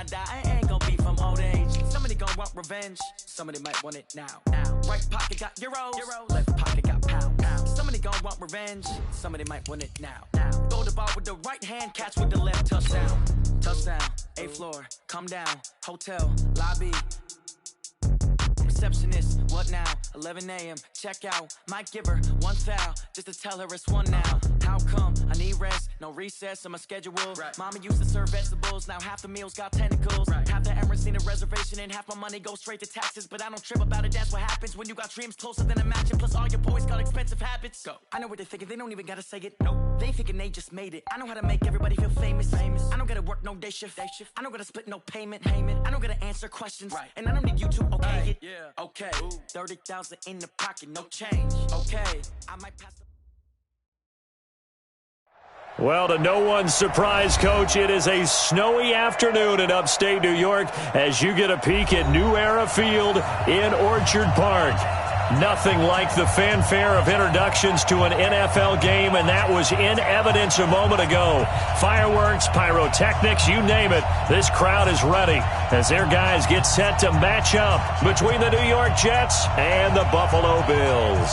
I die, I ain't gonna be from old age. Somebody gonna want revenge, somebody might want it now. Right pocket got euros, left pocket got pounds. Somebody gonna want revenge, somebody might want it now. Throw the ball with the right hand, catch with the left, touchdown. Touchdown, 8th floor, come down, hotel, lobby. Receptionist, what now? 11 a.m. check out. Might give her one foul just to tell her it's one now. How come? I need rest, no recess on my schedule. Right. Mama used to serve vegetables, now half the meals got tentacles. Right. Half the Emirates need a reservation and half my money goes straight to taxes. But I don't trip about it, that's what happens when you got dreams closer than a match. Plus all your boys got expensive habits. Go. I know what they're thinking, they don't even gotta say it. Nope. They thinking they just made it. I know how to make everybody feel famous. I don't gotta work no day shift. I don't gotta split no payment. I don't gotta answer questions. Right. And I don't need you to okay it. Yeah. Okay, 30,000 in the pocket, no change. Okay, I might pass the... Well, to no one's surprise, Coach, it is a snowy afternoon in upstate New York as you get a peek at New Era Field in Orchard Park. Nothing like the fanfare of introductions to an NFL game, and that was in evidence a moment ago. Fireworks, pyrotechnics, you name it. This crowd is ready as their guys get set to match up between the New York Jets and the Buffalo Bills.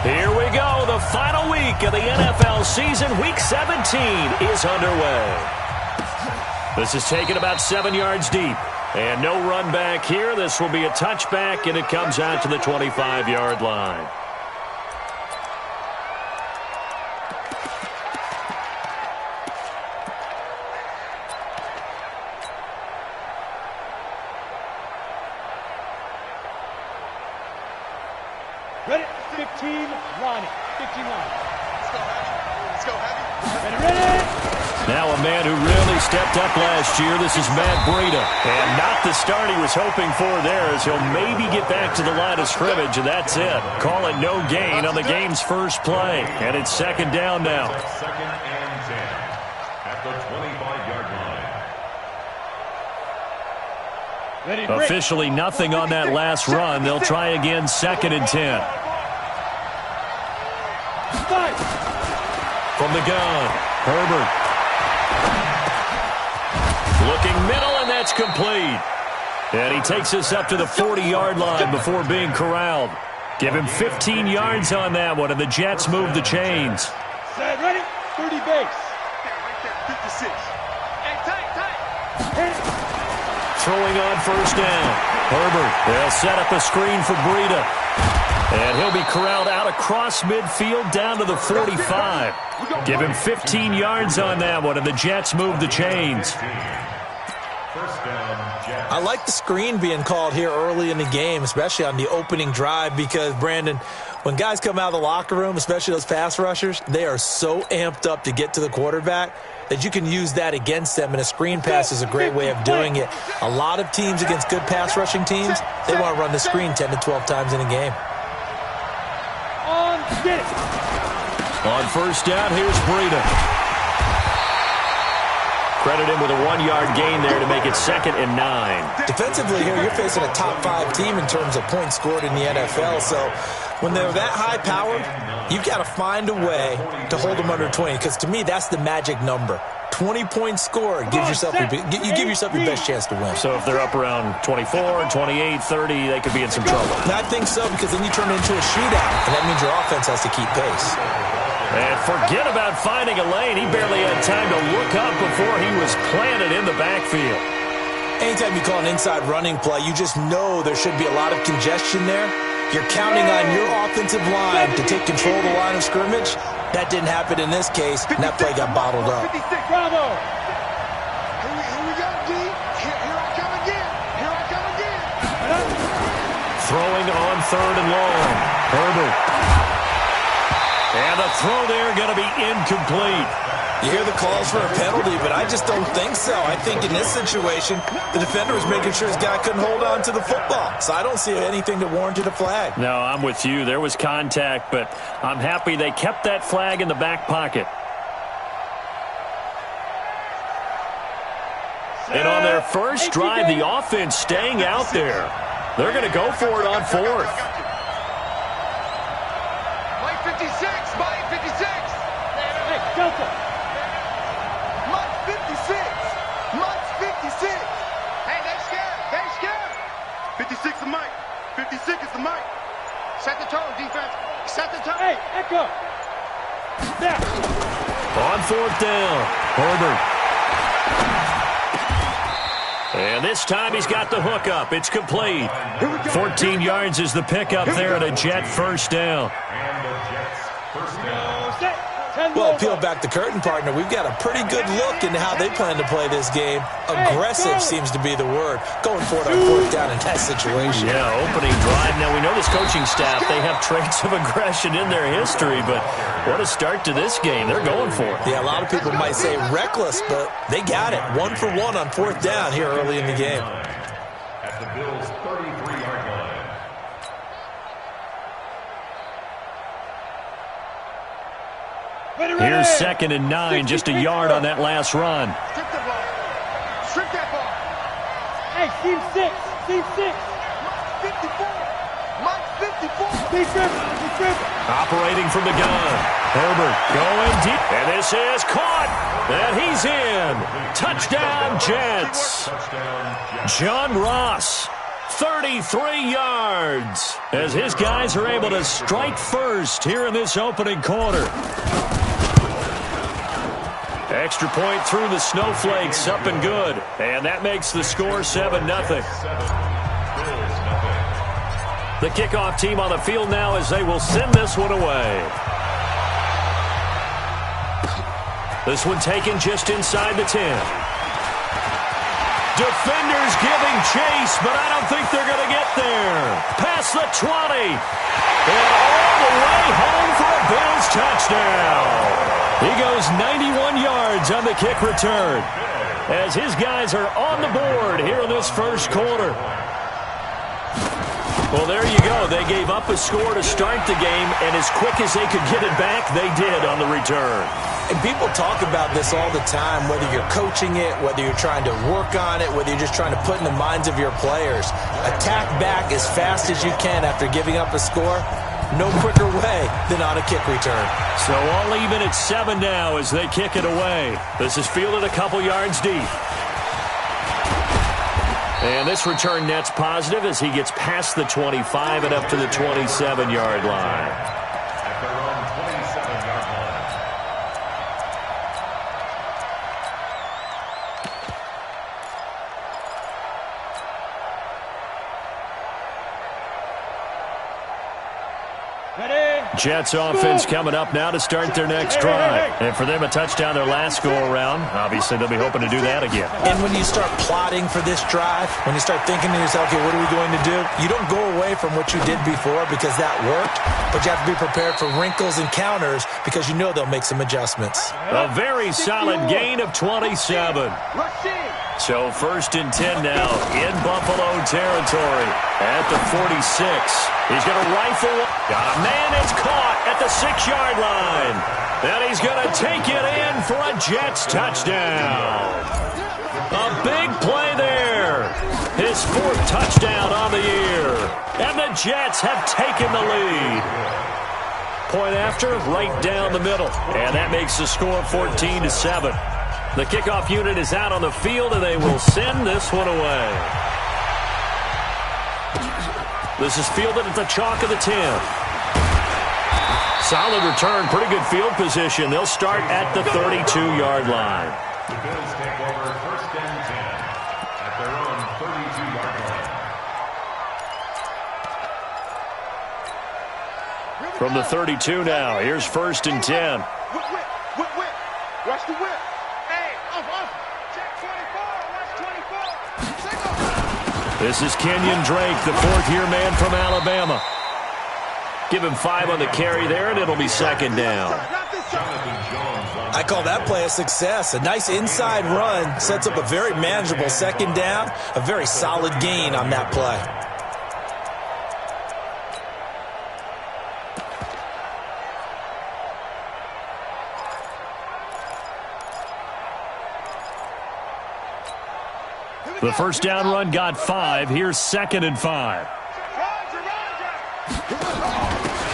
Here we go. The final week of the NFL season. Week 17 is underway. This is taken about 7 yards deep. And no run back here. This will be a touchback, and it comes out to the 25-yard line. Ready? 15 line. 15 line. Let's go heavy. Ready? Now a man who really stepped up last year. This is Matt Breida. And not the start he was hoping for there, as he'll maybe get back to the line of scrimmage, and that's it. Call it no gain on the game's first play. And it's second down now. Second and 10 at the 25-yard line. Officially nothing on that last run. They'll try again, second and 10. From the gun, Herbert. Looking middle, and that's complete. And he takes us up to the 40-yard line before being corralled. Give him 15 yards on that one, and the Jets move the chains. Set, ready? 30 base. Right there, 56. Hey, tight. Throwing on first down. Herbert, they'll set up a screen for Breida. And he'll be corralled out across midfield down to the 45. Give him 15 yards on that one, and the Jets move the chains. I like the screen being called here early in the game, especially on the opening drive, because, Brandon, when guys come out of the locker room, especially those pass rushers, they are so amped up to get to the quarterback that you can use that against them, and a screen pass is a great way of doing it. A lot of teams against good pass rushing teams, they want to run the screen 10 to 12 times in a game. On first down, here's Breida. Credit him with a 1-yard gain there to make it 2nd and 9. Defensively here, you're facing a top-5 team in terms of points scored in the NFL, so when they're that high-powered, you've got to find a way to hold them under 20, because to me, that's the magic number. 20 points scored, you give yourself your best chance to win. So if they're up around 24, 28, 30, they could be in some trouble. I think so, because then you turn it into a shootout, and that means your offense has to keep pace. And forget about finding a lane. He barely had time to look up before he was planted in the backfield. Anytime you call an inside running play, you just know there should be a lot of congestion there. You're counting on your offensive line to take control of the line of scrimmage. That didn't happen in this case, and that play got bottled up. Bravo! Here we go, D. Here I come again. Here I come again. Throwing on 3rd and long. Herbert. And the throw there going to be incomplete. You hear the calls for a penalty, but I just don't think so. I think in this situation, the defender was making sure his guy couldn't hold on to the football. So I don't see anything that warranted a flag. No, I'm with you. There was contact, but I'm happy they kept that flag in the back pocket. And on their first drive, the offense staying out there. They're going to go for it on 4th. Mike 56, Mike 56. Shelter. Mike's 56. Mike's 56. Hey, they scared. They scared. 56 is Mike. 56 is the Mike. Set the tone, defense. Set the tone. Hey, Echo. There. On fourth down, Herbert. And this time he's got the hook up. It's complete. 14 yards is the pickup there and a Jet first down. And the Jets first down. Well, peel back the curtain, partner. We've got a pretty good look into how they plan to play this game. Aggressive seems to be the word. Going for it on fourth down in that situation. Yeah, opening drive. Now, we know this coaching staff, they have traits of aggression in their history, but what a start to this game. They're going for it. Yeah, a lot of people might say reckless, but they got it. 1 for 1 on fourth down here early in the game. At the Bills' 33-yard line. Here's 2nd and 9, just a yard on that last run. Strip the ball. Strip that ball. Hey, team 6. Team 6. Mike's 54. Team 7. Team 7. Operating from the gun. Herbert going deep. And this is caught. And he's in. Touchdown, Jets. John Ross, 33 yards. As his guys are able to strike first here in this opening quarter. Extra point through the snowflakes, up and good. And that makes the score 7-0. The kickoff team on the field now as they will send this one away. This one taken just inside the 10. Defenders giving chase, but I don't think they're going to get there. Past the 20. And all the way home for a Bills touchdown. He goes 91 yards on the kick return as his guys are on the board here in this first quarter. Well, there you go. They gave up a score to start the game, and as quick as they could get it back, they did on the return. And people talk about this all the time, whether you're coaching it, whether you're trying to work on it, whether you're just trying to put in the minds of your players. Attack back as fast as you can after giving up a score. No quicker way than on a kick return. So all even at 7 now as they kick it away. This is fielded a couple yards deep. And this return net's positive as he gets past the 25 and up to the 27-yard line. At their own 27-yard line. Jets offense coming up now to start their next drive. And for them, a touchdown their last go-around. Obviously, they'll be hoping to do that again. And when you start plotting for this drive, when you start thinking to yourself, okay, what are we going to do? You don't go away from what you did before because that worked, but you have to be prepared for wrinkles and counters because you know they'll make some adjustments. A very solid gain of 27. So 1st and 10 now in Buffalo territory at the 46. He's going to rifle. Got a man that's caught at the 6-yard line. And he's going to take it in for a Jets touchdown. A big play there. His 4th touchdown on the year. And the Jets have taken the lead. Point after, right down the middle. And that makes the score 14-7. The kickoff unit is out on the field, and they will send this one away. This is fielded at the chalk of the 10. Solid return, pretty good field position. They'll start at the 32-yard line. The Bills take over 1st and 10 at their own 32-yard line. From the 32 now, here's 1st and 10. Whip. Watch the whip. Hey, off. Check 24. Watch 24. This is Kenyon Drake, the 4th-year man from Alabama. Give him 5 on the carry there, and it'll be 2nd down. I call that play a success. A nice inside run sets up a very manageable 2nd down. A very solid gain on that play. The 1st down run got 5. Here's 2nd and 5.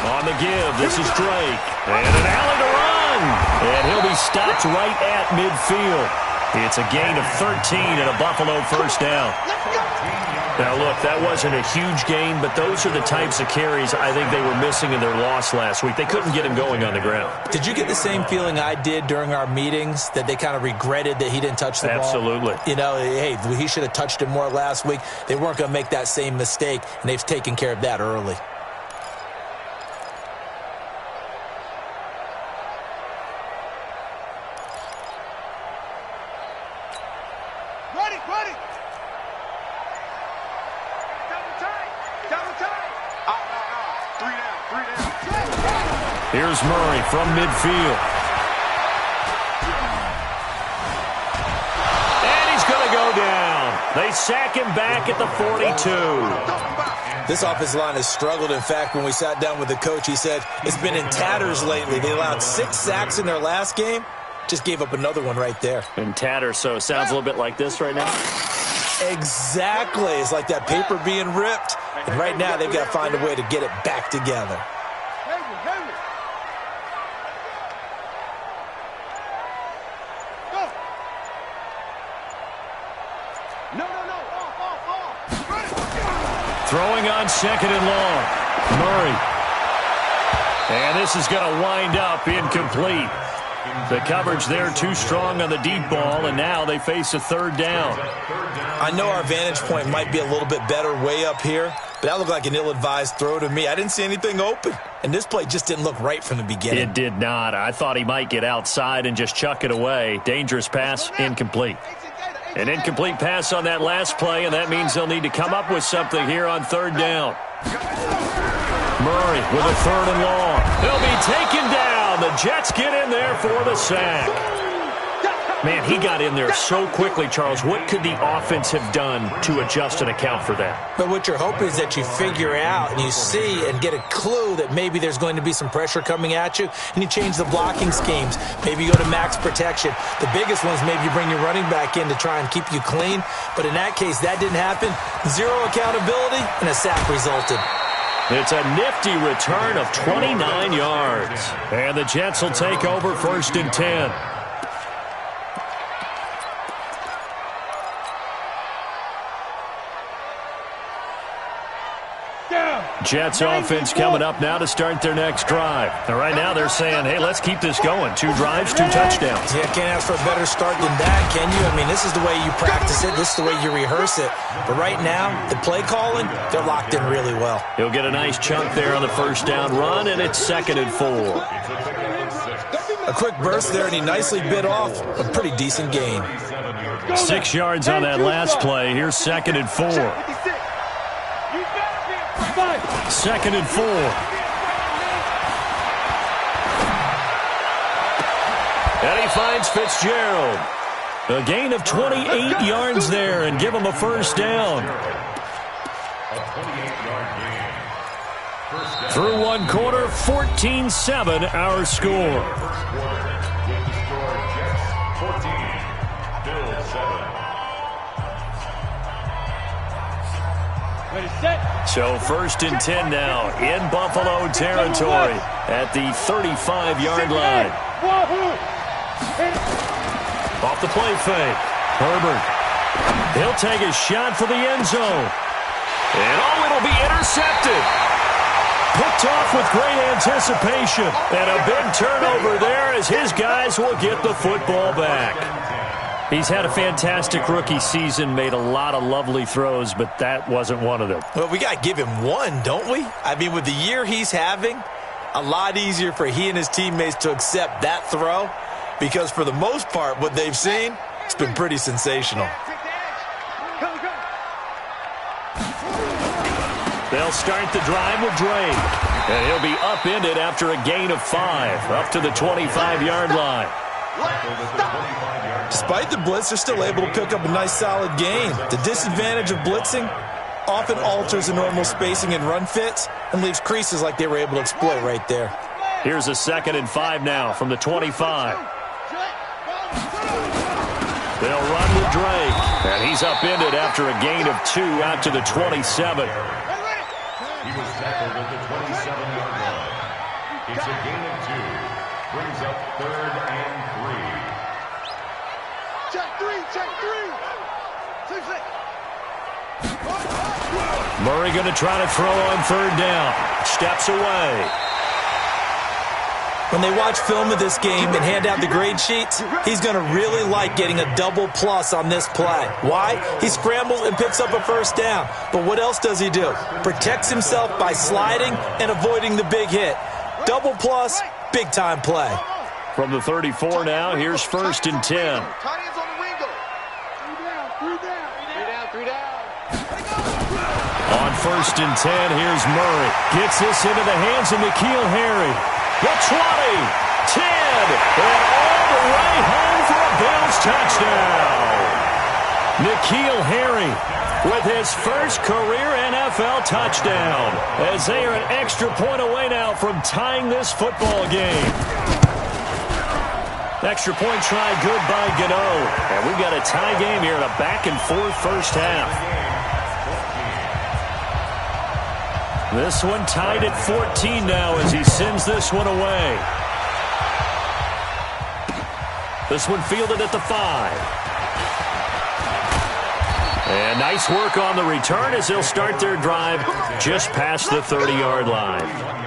On the give, this is Drake. And an alley to run. And he'll be stopped right at midfield. It's a gain of 13 and a Buffalo first down. Now, look, that wasn't a huge gain, but those are the types of carries I think they were missing in their loss last week. They couldn't get him going on the ground. Did you get the same feeling I did during our meetings, that they kind of regretted that he didn't touch the ball? Absolutely. You know, hey, he should have touched it more last week. They weren't going to make that same mistake, and they've taken care of that early. Here's Murray from midfield. And he's going to go down. They sack him back at the 42. This offensive line has struggled. In fact, when we sat down with the coach, he said it's been in tatters lately. They allowed 6 sacks in their last game. Just gave up another one right there. In tatters, so it sounds a little bit like this right now. Exactly. It's like that paper being ripped. And right now, they've got to find a way to get it back together. Throwing on second and long. Murray. And this is going to wind up incomplete. The coverage there too strong on the deep ball, and now they face a third down. I know our vantage point might be a little bit better way up here, but that looked like an ill-advised throw to me. I didn't see anything open, and this play just didn't look right from the beginning. It did not. I thought he might get outside and just chuck it away. Dangerous pass, incomplete. An incomplete pass on that last play, and that means they'll need to come up with something here on third down. Murray with a third and long. He'll be taken down. The Jets get in there for the sack. Man, he got in there so quickly, Charles. What could the offense have done to adjust and account for that? But what you're hoping is that you figure out and you see and get a clue that maybe there's going to be some pressure coming at you, and you change the blocking schemes. Maybe you go to max protection. The biggest ones, maybe you bring your running back in to try and keep you clean. But in that case, that didn't happen. Zero accountability, and a sack resulted. It's a nifty return of 29 yards. And the Jets will take over first and 10. Jets offense coming up now to start their next drive. And right now they're saying, hey, let's keep this going. 2 drives, 2 touchdowns. Yeah, can't ask for a better start than that, can you? I mean, this is the way you practice it. This is the way you rehearse it. But right now, the play calling, they're locked in really well. He'll get a nice chunk there on the first down run, and it's 2nd and 4. A quick burst there, and he nicely bit off a pretty decent gain. 6 yards on that last play. Here's 2nd and 4. 2nd and 4. And he finds Fitzgerald. A gain of 28 yards there and give him a first down. Through one quarter, 14-7 our score. So 1st and 10 now in Buffalo territory at the 35-yard line. Off the play fake. Herbert. He'll take a shot for the end zone. And it'll be intercepted. Picked off with great anticipation. And a big turnover there as his guys will get the football back. He's had a fantastic rookie season, made a lot of lovely throws, but that wasn't one of them. Well, we got to give him one, don't we? I mean, with the year he's having, a lot easier for he and his teammates to accept that throw, because for the most part, what they've seen, it's been pretty sensational. They'll start the drive with Drake, and he'll be upended after a gain of 5, up to the 25-yard line. Despite the blitz, they're still able to pick up a nice solid gain. The disadvantage of blitzing often alters the normal spacing and run fits and leaves creases like they were able to exploit right there. Here's a 2nd and 5 now from the 25. They'll run with Drake, and he's upended after a gain of 2 out to the 27. He was tackled at the 27-yard line. It's a gain of 2. Brings up 3rd and 3. Check three. Murray going to try to throw on 3rd down. Steps away. When they watch film of this game and hand out the grade sheets, he's going to really like getting a double plus on this play. Why? He scrambles and picks up a 1st down. But what else does he do? Protects himself by sliding and avoiding the big hit. Double plus, big-time play. From the 34 now, here's 1st and 10. On 1st and 10, here's Murray. Gets this into the hands of N'Keal Harry. The 20, 10, and all the way home for a Bills touchdown. N'Keal Harry with his first career NFL touchdown as they are an extra point away now from tying this football game. Extra point try good by Gano. And we've got a tie game here in a back-and-forth first half. This one tied at 14 now as he sends this one away. This one fielded at the 5. And nice work on the return as they'll start their drive just past the 30-yard line.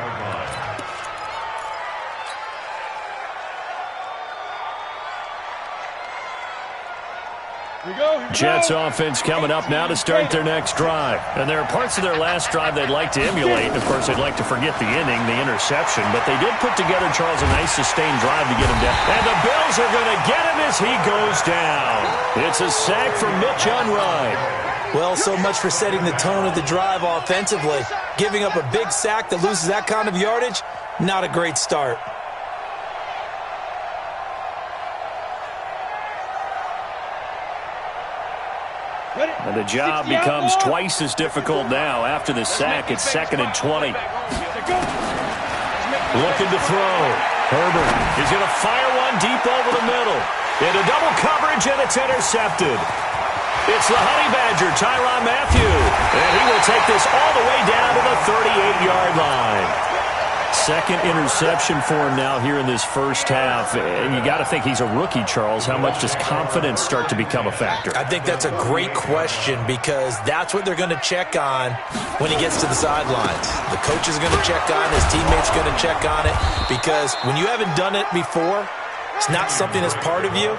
Jets offense coming up now to start their next drive. And there are parts of their last drive they'd like to emulate. And, of course, they'd like to forget the inning, the interception. But they did put together, Charles, a nice sustained drive to get him down. And the Bills are going to get him as he goes down. It's a sack for Mitch Unright. Well, so much for setting the tone of the drive offensively. Giving up a big sack that loses that kind of yardage, not a great start. And the job becomes twice as difficult now after the sack. It's 2nd and 20. Looking to throw. Herbert is going to fire one deep over the middle. Into double coverage, and it's intercepted. It's the Honey Badger, Tyrann Mathieu. And he will take this all the way down to the 38-yard line. 2nd interception for him now here in this first half. And you got to think he's a rookie, Charles. How much does confidence start to become a factor? I think that's a great question because that's what they're going to check on when he gets to the sidelines. The coach is going to check on it. His teammates are going to check on it because when you haven't done it before, it's not something that's part of you.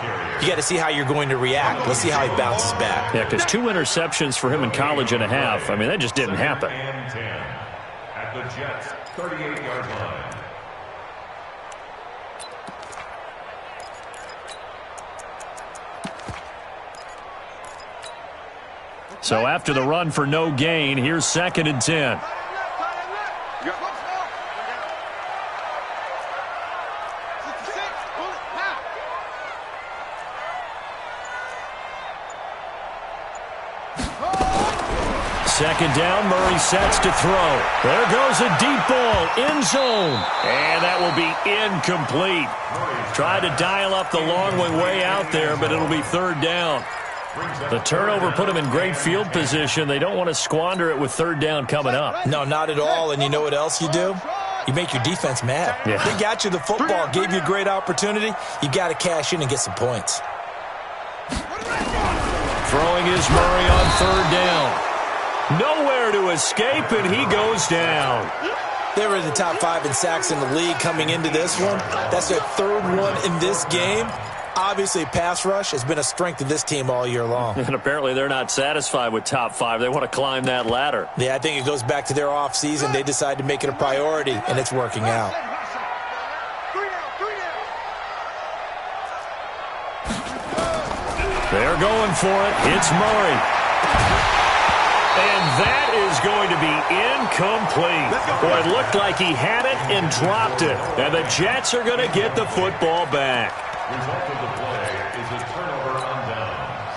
You got to see how you're going to react. Let's see how he bounces back. Yeah, because 2 interceptions for him in college and a half. I mean, that just didn't happen. At the Jets' 38-yard line. So after the run for no gain, here's 2nd and 10. Second down, Murray sets to throw. There goes a deep ball, end zone. And that will be incomplete. Tried to dial up the long one way out there, but it'll be 3rd down. The turnover put them in great field position. They don't want to squander it with 3rd down coming up. No, not at all. And you know what else you do? You make your defense mad. Yeah. They got you the football, gave you a great opportunity. You got to cash in and get some points. Throwing is Murray on 3rd down. Nowhere to escape, and he goes down. They were in the top 5 in sacks in the league coming into this one. That's their 3rd one in this game. Obviously, pass rush has been a strength of this team all year long. And apparently they're not satisfied with top 5. They want to climb that ladder. Yeah, I think it goes back to their offseason. They decided to make it a priority, and it's working out. They're going for it. It's Murray. And that is going to be incomplete. Boy, it looked like he had it and dropped it. And the Jets are going to get the football back. Result of the play is a turnover on downs.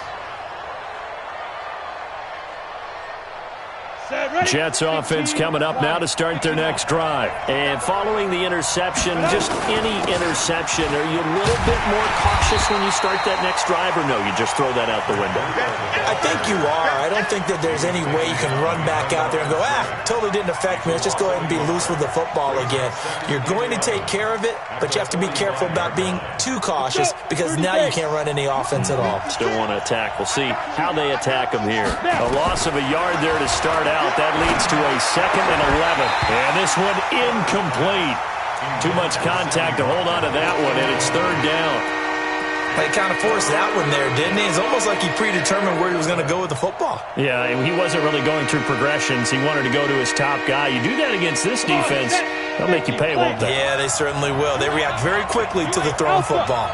Set, Jets offense coming up now to start their next drive. And following the interception, just any interception, are you a little bit more cautious when you start that next drive, or no, you just throw that out the window? I think you are. I don't think that there's any way you can run back out there and go, totally didn't affect me. Let's just go ahead and be loose with the football again. You're going to take care of it, but you have to be careful about being too cautious because now you can't run any offense at all. Still want to attack. We'll see how they attack them here. A loss of a yard there to start out. That leads to a 2nd and 11. And this one incomplete. Too much contact to hold on to that one, and it's 3rd down. He kind of forced that one there, didn't he? It's almost like he predetermined where he was going to go with the football. Yeah, and he wasn't really going through progressions. He wanted to go to his top guy. You do that against this defense, they'll make you pay, won't they? Yeah, they certainly will. They react very quickly to the thrown football.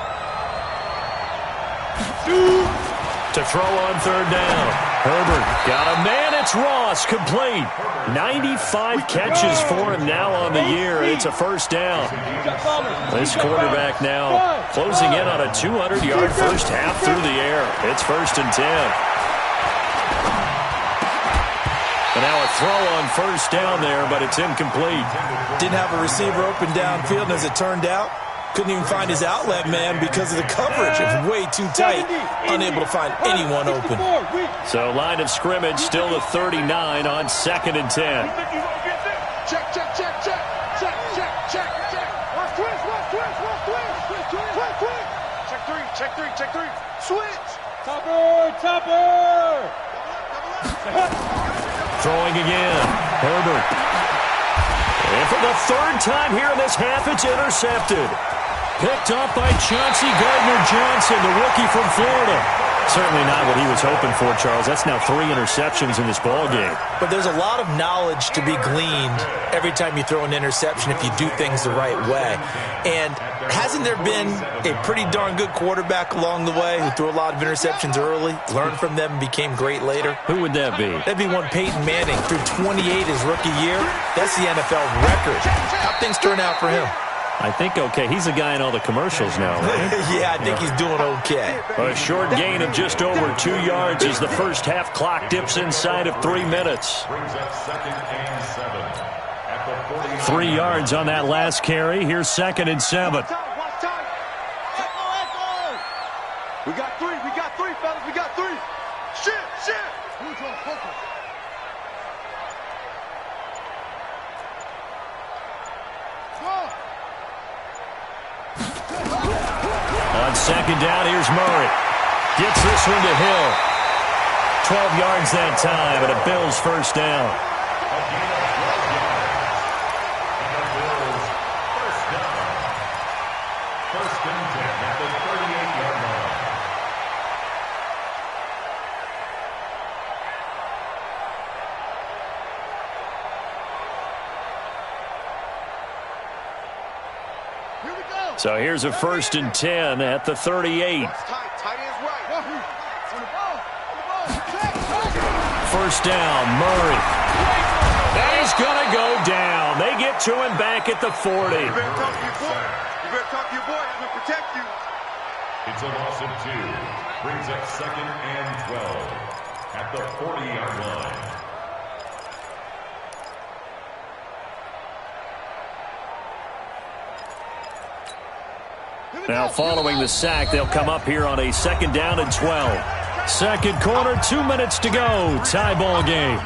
To throw on 3rd down. Herbert got a man. It's Ross, complete. 95 catches for him now on the year. It's a 1st down. This quarterback now closing in on a 200-yard first half through the air. It's 1st and 10. And now a throw on 1st down there, but it's incomplete. Didn't have a receiver open downfield, and as it turned out, couldn't even find his outlet man because of the coverage. It was way too tight, unable to find anyone open. So line of scrimmage still the 39 on 2nd and 10. Check, check, check, check. Check, check, check, check. Watch twist, watch twist, watch twist. Twist, twist. Check 3, check 3, check 3. Switch. Topper. Throwing again. Herbert. And for the 3rd time here in this half, it's intercepted. Picked up by Chauncey Gardner-Johnson, the rookie from Florida. Certainly not what he was hoping for, Charles. That's now 3 interceptions in this ballgame. But there's a lot of knowledge to be gleaned every time you throw an interception if you do things the right way. And hasn't there been a pretty darn good quarterback along the way who threw a lot of interceptions early, learned from them, and became great later? Who would that be? That'd be one Peyton Manning, threw 28 his rookie year. That's the NFL record. How'd things turn out for him? I think okay. He's the guy in all the commercials now, right? Yeah, I think he's doing okay. A short gain of just over 2 yards as the first half clock dips inside of 3 minutes. 3 yards on that last carry. Here's 2nd and 7. We got 3, fellas, we got 3. Shit. On 2nd down, here's Murray. Gets this one to Hill. 12 yards that time, and a Bills 1st down. So here's a 1st and 10 at the 38. 1st down, Murray. And he's going to go down. They get to him back at the 40. You better talk to your boy. You better talk to your boy. He's going to protect you. It's a loss of 2. Brings up 2nd and 12 at the 40-yard line. Now following the sack, they'll come up here on a 2nd down and 12. Second quarter, 2 minutes to go. Tie ball game.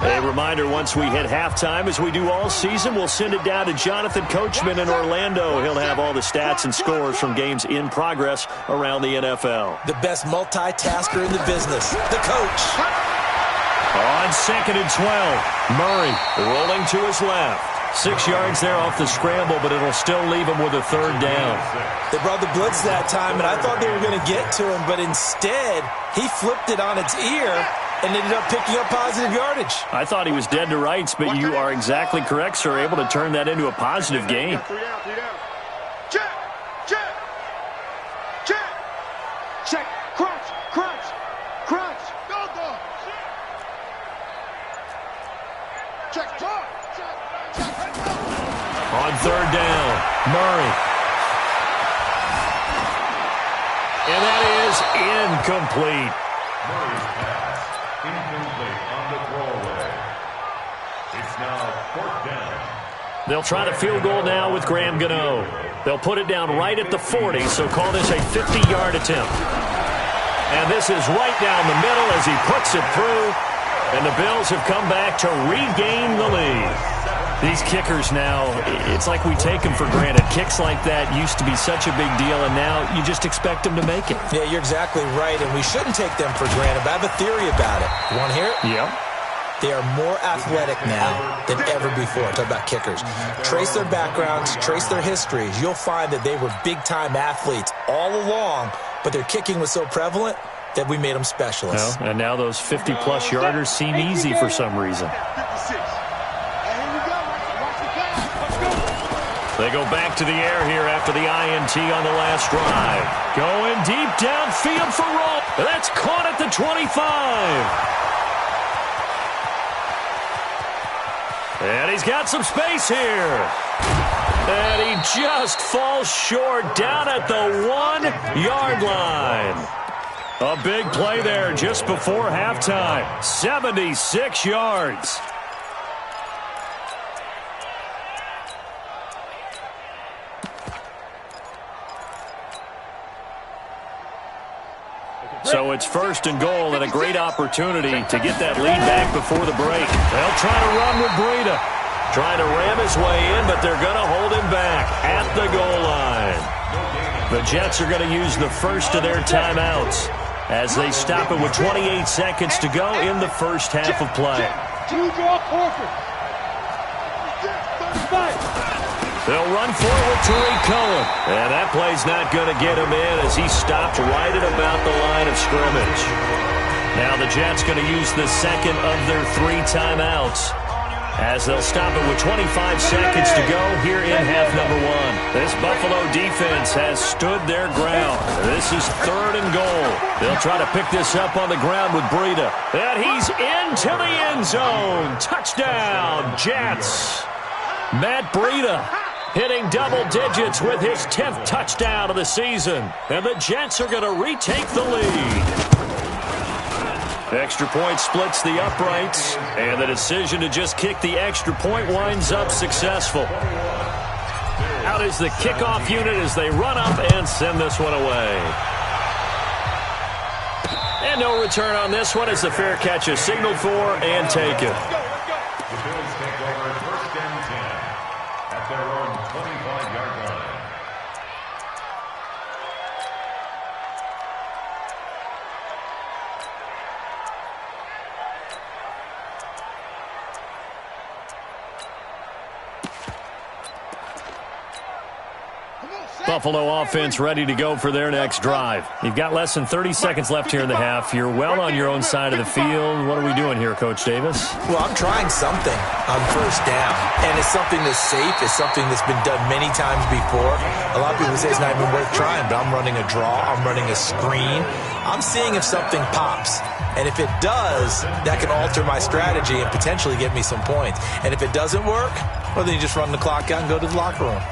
A reminder, once we hit halftime, as we do all season, we'll send it down to Jonathan Coachman in Orlando. He'll have all the stats and scores from games in progress around the NFL. The best multitasker in the business, the coach. On 2nd and 12, Murray rolling to his left. 6 yards there off the scramble, but it'll still leave him with a 3rd down. They brought the blitz that time, and I thought they were going to get to him, but instead, he flipped it on its ear and ended up picking up positive yardage. I thought he was dead to rights, but you are exactly correct, sir, able to turn that into a positive gain. 3 down, 3 down. Check. Crunch. Go. Check. On 3rd down, Murray. And that is incomplete. Murray's pass, incomplete on the throwaway. now 4th down. They'll try the field goal now with Graham Gano. They'll put it down right at the 40, so call this a 50-yard attempt. And this is right down the middle as he puts it through. And the Bills have come back to regain the lead. These kickers now, it's like we take them for granted. Kicks like that used to be such a big deal, and now you just expect them to make it. Yeah, you're exactly right, and we shouldn't take them for granted. But I have a theory about it. You want to hear it? Yeah. They are more athletic now than ever before. Talk about kickers. Trace their backgrounds, trace their histories. You'll find that they were big-time athletes all along, but their kicking was so prevalent that we made them specialists. Well, and now those 50-plus yarders seem easy for some reason. They go back to the air here after the INT on the last drive. Going deep downfield for Roll. That's caught at the 25. And he's got some space here. And he just falls short down at the 1-yard line. A big play there just before halftime. 76 yards. So it's 1st and goal and a great opportunity to get that lead back before the break. They'll try to run with Breida. Trying to ram his way in, but they're going to hold him back at the goal line. The Jets are going to use the first of their timeouts as they stop it with 28 seconds to go in the first half of play. They'll run forward to Cohen. And that play's not going to get him in as he stopped right at about the line of scrimmage. Now the Jets going to use the second of their 3 timeouts as they'll stop it with 25 seconds to go here in half number 1. This Buffalo defense has stood their ground. This is 3rd and goal. They'll try to pick this up on the ground with Breida. And he's into the end zone. Touchdown, Jets. Matt Breida hitting double digits with his 10th touchdown of the season. And the Jets are going to retake the lead. Extra point splits the uprights, and the decision to just kick the extra point winds up successful. Out is the kickoff unit as they run up and send this one away. And no return on this one as the fair catch is signaled for and taken. The Bills take over 1st and 10 at their own 25-yard line. Buffalo offense ready to go for their next drive. You've got less than 30 seconds left here in the half. You're well on your own side of the field. What are we doing here, Coach Davis? Well, I'm trying something on 1st down, and it's something that's safe. It's something that's been done many times before. A lot of people say it's not even worth trying, but I'm running a draw. I'm running a screen. I'm seeing if something pops. And if it does, that can alter my strategy and potentially get me some points. And if it doesn't work, well, then you just run the clock out and go to the locker room.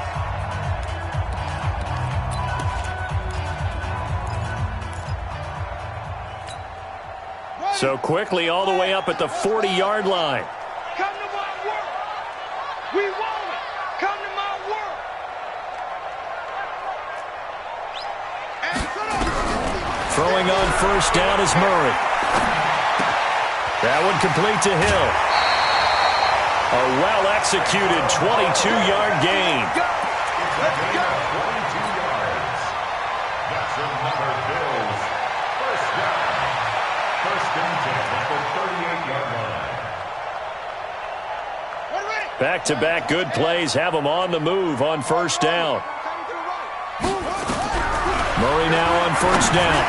So quickly all the way up at the 40-yard line. Come to my work. We want it. Come to my work. Throwing on 1st down is Murray. That one complete to Hill. A well-executed 22-yard gain. Let's go. 22 yards. That's another Bills 1st down. 1st and 10 at the 38-yard line. Back-to-back good plays have them on the move on 1st down. Murray now on 1st down.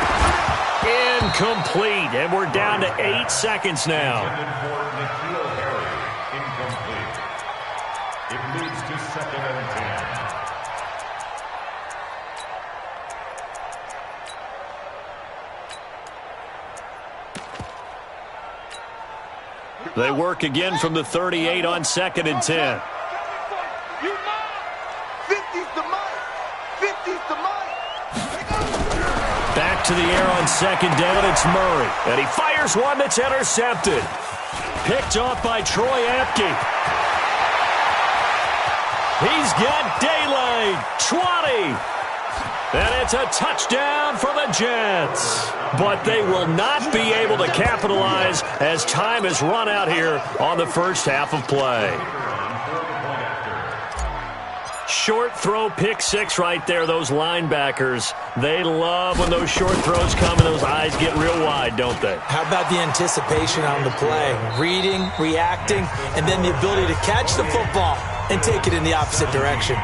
Incomplete, and we're down to 8 seconds now. Incomplete. It leads to 2nd and 10. They work again from the 38 on 2nd and 10. You mine. 50's the mine. 50's the mine. Back to the air on 2nd down, it's Murray. And he fires one that's intercepted. Picked off by Troy Apke. He's got daylight. 20. And it's a touchdown for the Jets. But they will not be able to capitalize as time has run out here on the first half of play. Short throw, pick six right there. Those linebackers, they love when those short throws come and those eyes get real wide, don't they? How about the anticipation on the play? Reading, reacting, and then the ability to catch the football and take it in the opposite direction.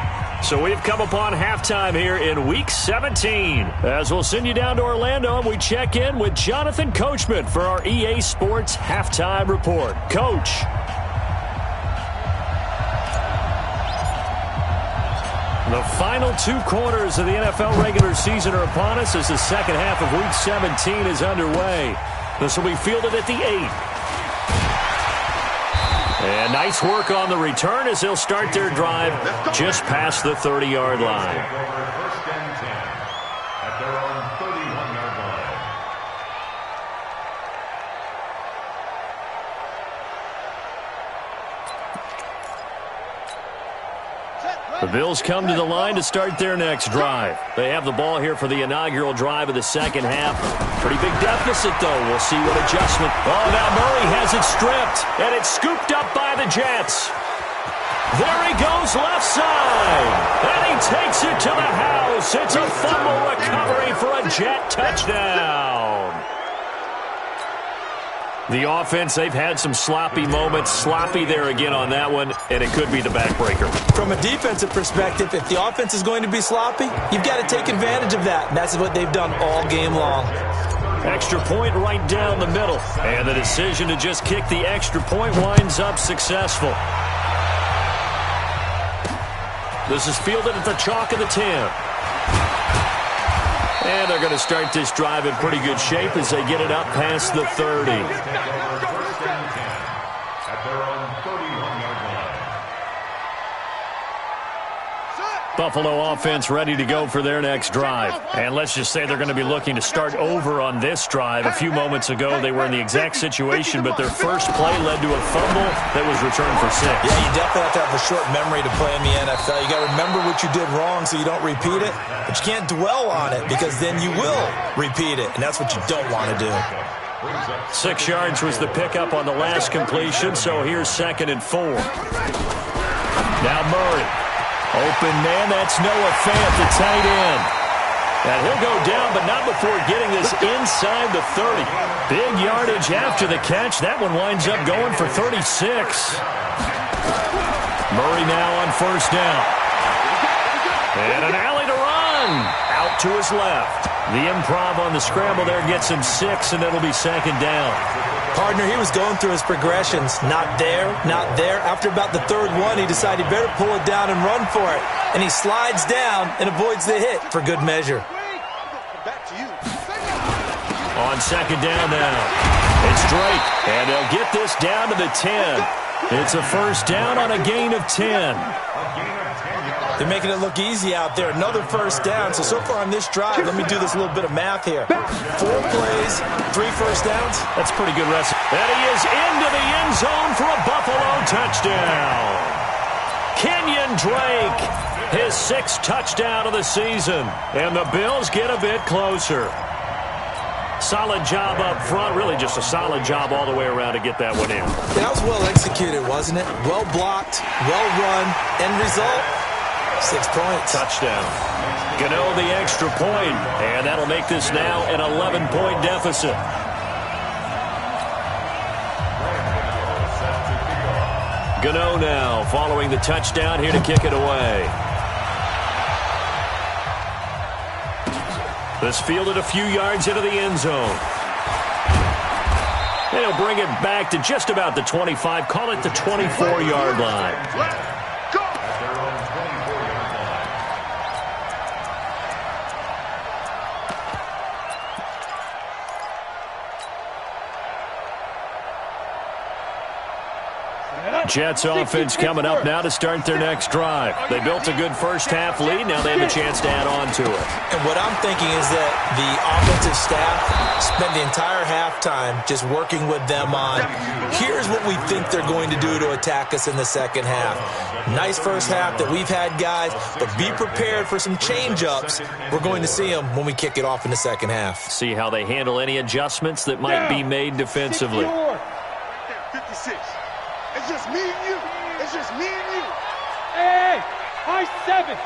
So we've come upon halftime here in Week 17. As we'll send you down to Orlando and we check in with Jonathan Coachman for our EA Sports Halftime Report. Coach. The final 2 quarters of the NFL regular season are upon us as the second half of Week 17 is underway. This will be fielded at the 8. And nice work on the return as they'll start their drive just past the 30-yard line. First and 10 at their own 31-yard line. The Bills come to the line to start their next drive. They have the ball here for the inaugural drive of the second half. Pretty big deficit, though. We'll see what adjustment. Oh, now Murray has it stripped, and it's scooped up by the Jets. There he goes left side, and he takes it to the house. It's a fumble recovery for a Jet touchdown. The offense, they've had some sloppy moments. Sloppy there again on that one, and it could be the backbreaker. From a defensive perspective, if the offense is going to be sloppy, you've got to take advantage of that, and that's what they've done all game long. Extra point right down the middle, and the decision to just kick the extra point winds up successful. This is fielded at the chalk of the 10. And they're going to start this drive in pretty good shape as they get it up past the 30. First and 10 at their own 31-yard line. Buffalo offense ready to go for their next drive. And let's just say they're going to be looking to start over on this drive. A few moments ago, they were in the exact situation, but their first play led to a fumble that was returned for 6. Yeah, you definitely have to have a short memory to play in the NFL. You got to remember what you did wrong so you don't repeat it, but you can't dwell on it because then you will repeat it, and that's what you don't want to do. 6 yards was the pickup on the last completion, so here's 2nd and 4. Now Murray. Open man, that's Noah Fant, the tight end. And he'll go down, but not before getting this inside the 30. Big yardage after the catch. That one winds up going for 36. Murray now on first down. And an alley to run. Out to his left. The improv on the scramble there gets him 6, and it'll be 2nd down. Partner, he was going through his progressions. Not there, not there. After about the 3rd one, he decided he better pull it down and run for it. And he slides down and avoids the hit for good measure. On 2nd down now. It's Drake, and they'll get this down to the 10. It's a first down on a gain of 10. They're making it look easy out there. Another first down. So far on this drive, let me do this little bit of math here. 4 plays, 3 first downs. That's pretty good wrestling. And he is into the end zone for a Buffalo touchdown. Kenyon Drake, his 6th touchdown of the season. And the Bills get a bit closer. Solid job up front. Really just a solid job all the way around to get that one in. That was well executed, wasn't it? Well blocked, well run. End result, 6 points. Touchdown. Gano the extra point, and that'll make this now an 11-point deficit. Gano now following the touchdown here to kick it away. This fielded a few yards into the end zone. They'll bring it back to just about the 25, call it the 24-yard line. Jets offense coming up now to start their next drive. They built a good first-half lead. Now they have a chance to add on to it. And what I'm thinking is that the offensive staff spent the entire halftime just working with them on, here's what we think they're going to do to attack us in the second half. Nice first half that we've had, guys, but be prepared for some change-ups. We're going to see them when we kick it off in the second half. See how they handle any adjustments that might be made defensively. 56. It's just me and you. It's just me and you. Hey, high 7.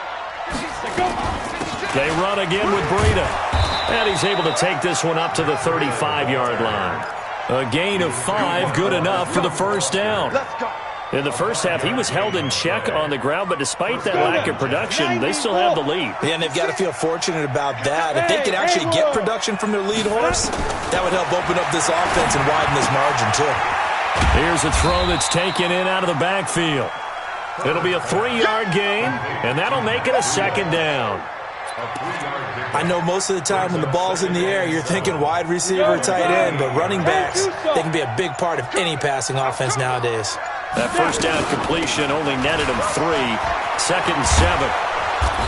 They run again with Breida. And he's able to take this one up to the 35-yard line. A gain of 5, good enough for the first down. Let's go. In the first half, he was held in check on the ground, but despite that lack of production, they still have the lead. Yeah, and they've got to feel fortunate about that. If they could actually get production from their lead horse, that would help open up this offense and widen this margin, too. Here's a throw that's taken in out of the backfield. It'll be a 3-yard gain, and that'll make it a second down. I know most of the time when the ball's in the air, you're thinking wide receiver, tight end, but running backs, they can be a big part of any passing offense nowadays. That first down completion only netted him 3. 2nd and 7.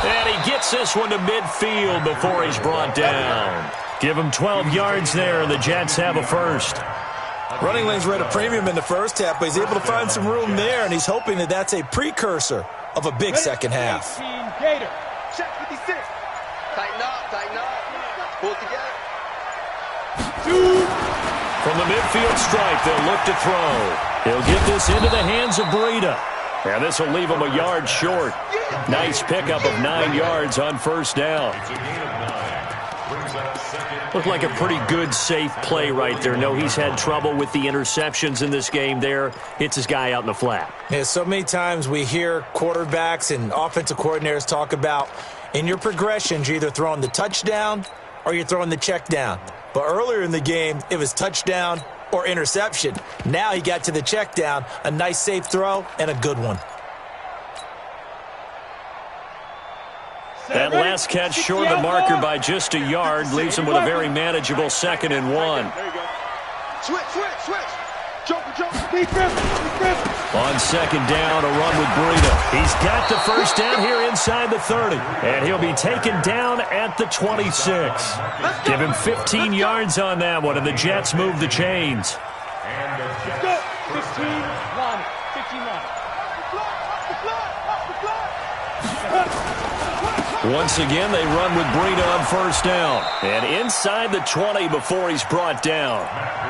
And he gets this one to midfield before he's brought down. Give him 12 yards there, and the Jets have a first. Running lanes were at a premium in the first half, but he's able to find some room there, and he's hoping that that's a precursor of a big second half. Check 56. Tighten up, tighten up. Pull it together. From the midfield stripe, they'll look to throw. He'll get this into the hands of Breida. And this will leave him a yard short. Nice pickup of 9 yards on first down. Looked like a pretty good, safe play right there. No, he's had trouble with the interceptions in this game there. Hits his guy out in the flat. Yeah, so many times we hear quarterbacks and offensive coordinators talk about in your progressions, you're either throwing the touchdown or you're throwing the check down. But earlier in the game, it was touchdown or interception. Now he got to the check down, a nice safe throw, and a good one. That last catch short of the marker by just a yard leaves him with a very manageable 2nd and 1. There you go. Switch. Joker. On 2nd down, a run with Breida. He's got the first down here inside the 30. And he'll be taken down at the 26. Give him 15 yards on that one, and the Jets move the chains. Let's go. 15 line. 15 line. Once again, they run with Breida on first down. And inside the 20 before he's brought down.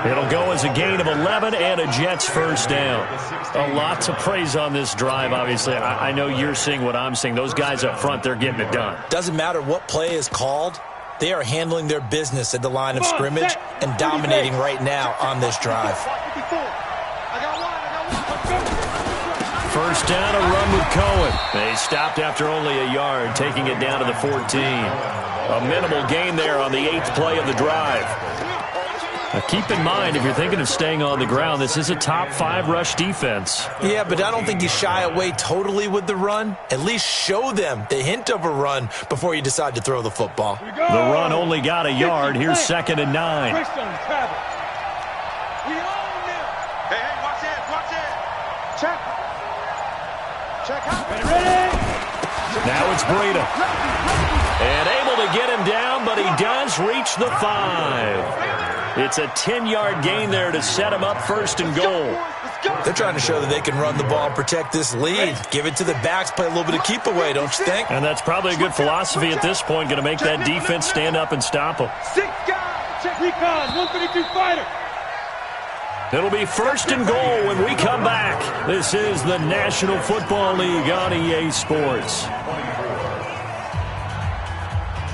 It'll go as a gain of 11 and a Jets first down. A lot to praise on this drive, obviously. I know you're seeing what I'm seeing. Those guys up front, they're getting it done. Doesn't matter what play is called. They are handling their business at the line of scrimmage and dominating right now on this drive. First down, a run with Cohen. They stopped after only a yard, taking it down to the 14. A minimal gain there on the 8th play of the drive. Now keep in mind, if you're thinking of staying on the ground, this is a top 5 rush defense. Yeah, but I don't think you shy away totally with the run. At least show them the hint of a run before you decide to throw the football. The run only got a yard. Here's 2nd and 9. Hey, watch it. Check. ready. Now it's Breida. And able to get him down, but he does reach the 5. It's a 10-yard gain there to set him up 1st and goal. They're trying to show that they can run the ball and protect this lead. Give it to the backs, play a little bit of keep away, don't you think? And that's probably a good philosophy at this point, going to make that defense stand up and stop them. 6 guys. Check recon, 132 fighter. It'll be 1st and goal when we come back. This is the National Football League on EA Sports.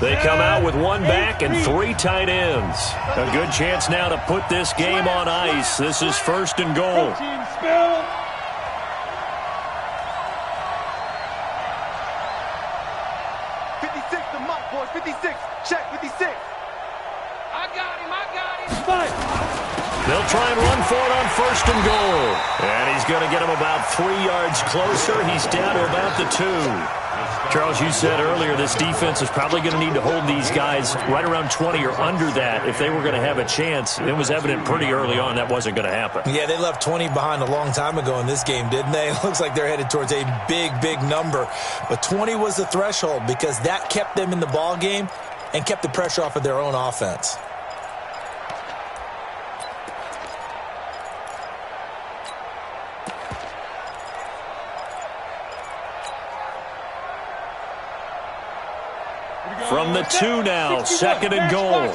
They come out with 1 back and 3 tight ends. A good chance now to put this game on ice. This is 1st and goal. Team spill. The mic, boys. 56. Check 56. I got him. Fight. They'll try and run for it on 1st and goal. And he's going to get him about 3 yards closer. He's down to about the 2. Charles, you said earlier this defense is probably going to need to hold these guys right around 20 or under that if they were going to have a chance. It was evident pretty early on that wasn't going to happen. Yeah, they left 20 behind a long time ago in this game, didn't they? It looks like they're headed towards a big, big number. But 20 was the threshold because that kept them in the ball game and kept the pressure off of their own offense. From the 2 now, second and goal.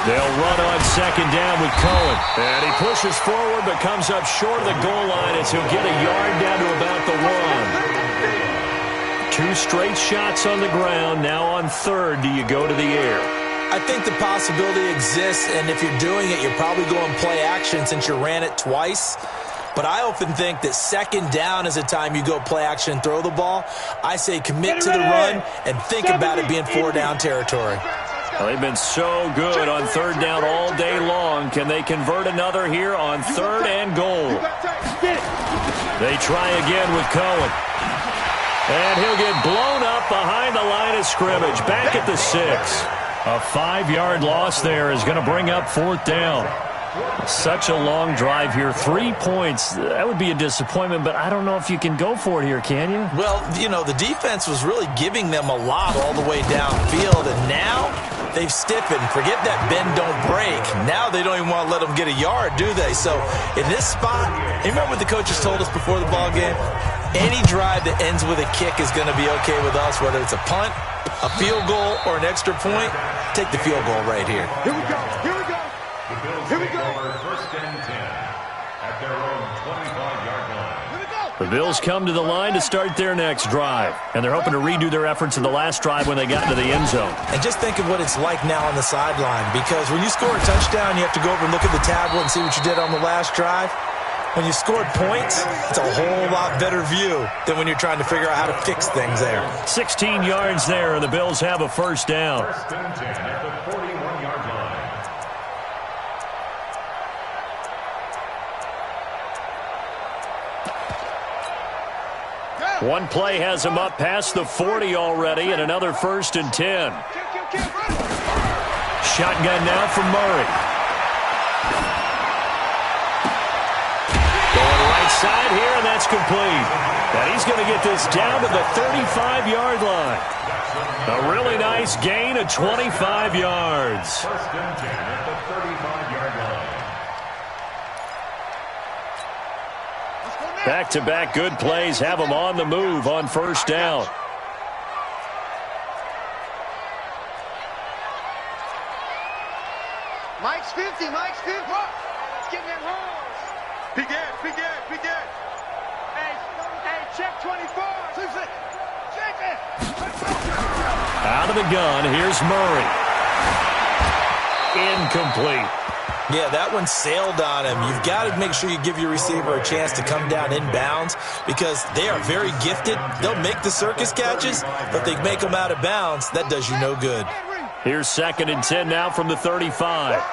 They'll run on second down with Cohen. And he pushes forward but comes up short of the goal line as he'll get a yard down to about the 1. 2 straight shots on the ground. Now on third, do you go to the air? I think the possibility exists, and if you're doing it, you're probably going play action since you ran it twice. But I often think that second down is a time you go play action and throw the ball. I say commit to the run and think about it being 4-down territory. Well, they've been so good on third down all day long. Can they convert another here on third and goal? They try again with Cohen. And he'll get blown up behind the line of scrimmage. Back at the 6. A 5-yard loss there is going to bring up 4th down. Such a long drive here. 3 points. That would be a disappointment, but I don't know if you can go for it here, can you? Well, you know, the defense was really giving them a lot all the way downfield, and now they've stiffened. Forget that bend, don't break. Now they don't even want to let them get a yard, do they? So in this spot, you remember what the coaches told us before the ball game? Any drive that ends with a kick is going to be okay with us, whether it's a punt, a field goal, or an extra point. Take the field goal right here. Here we go. Here we go. The Bills Here we take go. over first and 10 at their own 25-yard line. The Bills come to the line to start their next drive, and they're hoping to redo their efforts in the last drive when they got into the end zone. And just think of what it's like now on the sideline, because when you score a touchdown, you have to go over and look at the tablet and see what you did on the last drive. When you scored points, it's a whole lot better view than when you're trying to figure out how to fix things there. 16 yards there, and the Bills have a first down. First and 10 at the 41-yard line. One play has him up past the 40 already, and another first and 10. Shotgun now from Murray. Going right side here, and that's complete. And he's going to get this down to the 35-yard line. A really nice gain of 25 yards. First and 10 at the 35-yard line. Back-to-back good plays have them on the move on first down. Mike's 50, Mike's 50. Let's get them holes. Peek it, peek it, peek it. Hey, check 24. Check it. Out of the gun, here's Murray. Incomplete. Yeah, that one sailed on him. You've got to make sure you give your receiver a chance to come down inbounds because they are very gifted. They'll make the circus catches, but they make them out of bounds. That does you no good. Here's second and 10 now from the 35.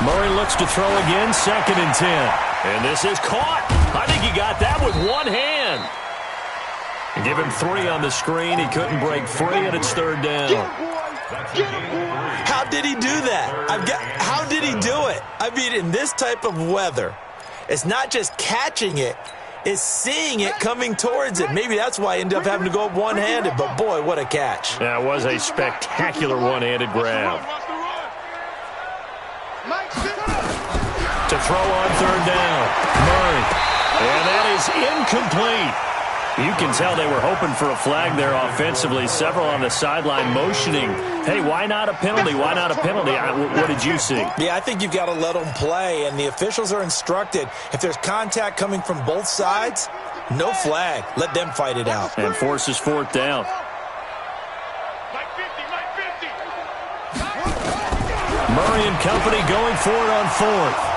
Murray looks to throw again, second and 10. And this is caught. I think he got that with one hand. And give him 3 on the screen. He couldn't break free, and it's third down. How did he do that? How did he do it? I mean, in this type of weather, it's not just catching it, it's seeing it coming towards it. Maybe that's why he ended up having to go up one-handed, but boy, what a catch. That was a spectacular one-handed grab. To throw on third down, Murray. And that is incomplete. You can tell they were hoping for a flag there offensively. Several on the sideline motioning, hey, why not a penalty? Why not a penalty? What did you see? Yeah, I think you've got to let them play, and the officials are instructed. If there's contact coming from both sides, no flag. Let them fight it out. And forces fourth down. Murray and company going for it on fourth.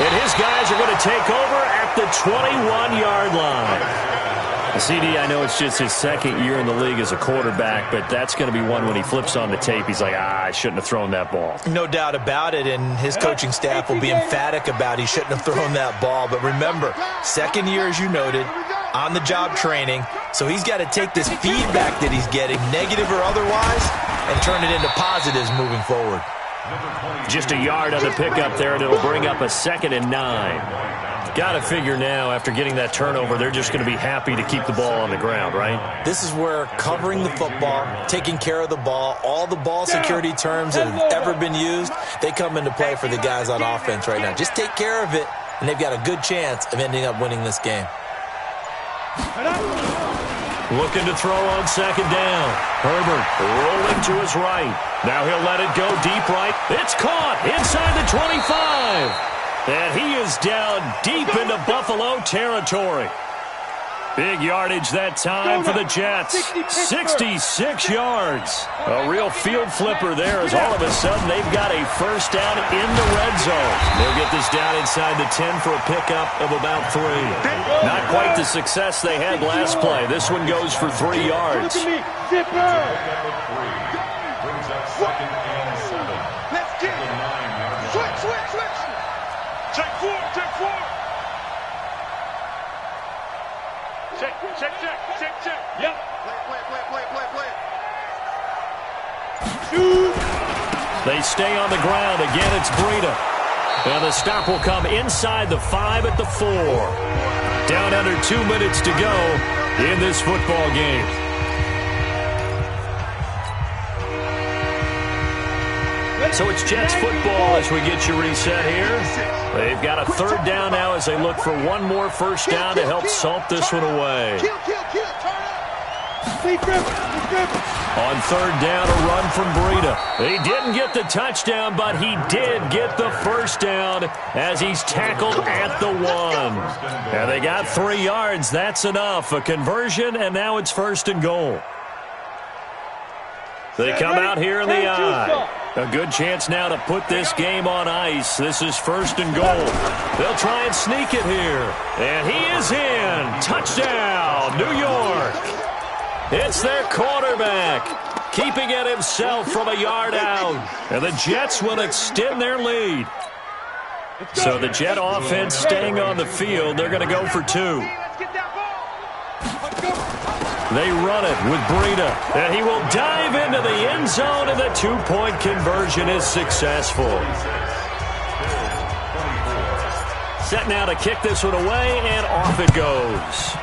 And his guys are going to take over at the 21-yard line. CD, I know it's just his second year in the league as a quarterback, but that's going to be one when he flips on the tape, he's like, I shouldn't have thrown that ball. No doubt about it, and his coaching staff will be emphatic about he shouldn't have thrown that ball. But remember, second year, as you noted, on-the-job training, so he's got to take this feedback that he's getting, negative or otherwise, and turn it into positives moving forward. Just a yard on the pickup there, and it'll bring up a 2nd and 9. Got to figure now, after getting that turnover, they're just going to be happy to keep the ball on the ground, right? This is where covering the football, taking care of the ball, all the ball security terms that have ever been used, they come into play for the guys on offense right now. Just take care of it, and they've got a good chance of ending up winning this game. Looking to throw on 2nd down. Herbert rolling to his right. Now he'll let it go deep right. It's caught inside the 25. And he is down deep into Buffalo territory. Big yardage that time for the Jets. 66 yards. A real field flipper there as all of a sudden they've got a first down in the red zone. They'll get this down inside the 10 for a pickup of about 3. Not quite the success they had last play. This one goes for 3 yards. Brings up 2nd and 7. Let's get it. Switch. Check 4. Check. Yep. Play. They stay on the ground. Again, it's Breida. And the stop will come inside the 5 at the 4. Down under 2 minutes to go in this football game. So it's Jets football as we get you reset here. They've got a 3rd down now as they look for one more first down to help salt this one away. Kill. Turn up. On 3rd down, a run from Breida. He didn't get the touchdown, but he did get the first down as he's tackled at the 1. And they got 3 yards. That's enough. A conversion, and now it's 1st and goal. They come out here in the eye. A good chance now to put this game on ice. This is 1st and goal. They'll try and sneak it here. And he is in. Touchdown, New York. It's their quarterback, keeping it himself from a yard out. And the Jets will extend their lead. So the Jet offense staying on the field. They're going to go for 2. They run it with Breida, and he will dive into the end zone, and the 2-point conversion is successful. Set now to kick this one away, and off it goes.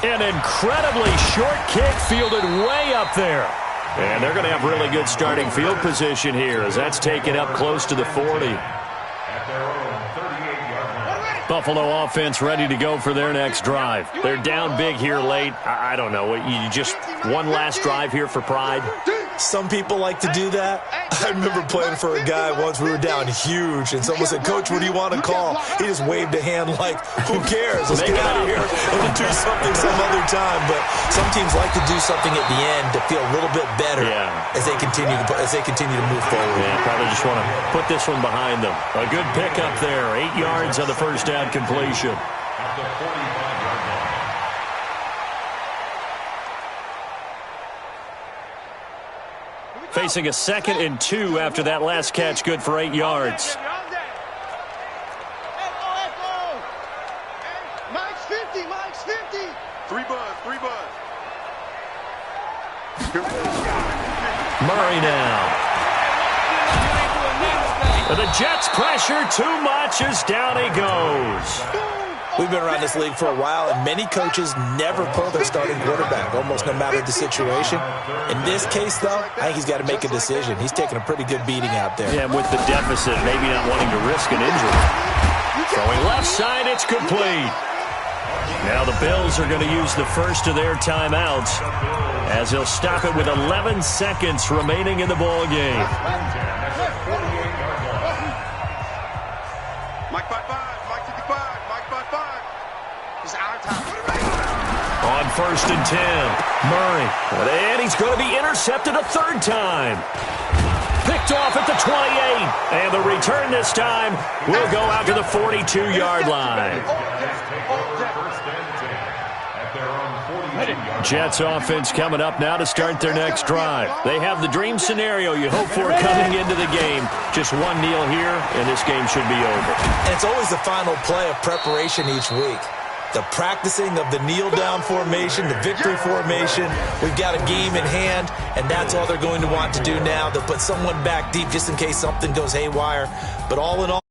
An incredibly short kick fielded way up there. And they're going to have really good starting field position here as that's taken up close to the 40. Buffalo offense ready to go for their next drive. They're down big here late. I don't know. You just one last drive here for pride? Some people like to do that. I remember playing for a guy once. We were down huge, and someone said, "Coach, what do you want to call?" He just waved a hand like, "Who cares? Let's get out of here and we'll do something some other time." But some teams like to do something at the end to feel a little bit better as they continue to move forward. Yeah, probably just want to put this one behind them. A good pickup there. 8 yards on the first down completion. At the 45-yard line. Facing a 2nd and 2 after that last catch, good for 8 yards. Mike's 50. 3 buzz. Murray now. And the Jets pressure too much as down he goes. We've been around this league for a while, and many coaches never pull their starting quarterback, almost no matter the situation. In this case, though, I think he's got to make a decision. He's taking a pretty good beating out there. Yeah, with the deficit, maybe not wanting to risk an injury. Throwing left side, it's complete. Now the Bills are going to use the first of their timeouts as they'll stop it with 11 seconds remaining in the ball game. Mike 5-5, Mike 55, Mike 5-5. It's our time. On 1st and 10, Murray. And he's going to be intercepted a 3rd time. Picked off at the 28. And the return this time will go out to the 42-yard line. First and 10. Jets offense coming up now to start their next drive. They have the dream scenario you hope for coming into the game. Just one kneel here, and this game should be over. And it's always the final play of preparation each week. The practicing of the kneel-down formation, the victory formation. We've got a game in hand, and that's all they're going to want to do now. They'll put someone back deep just in case something goes haywire. But all in all,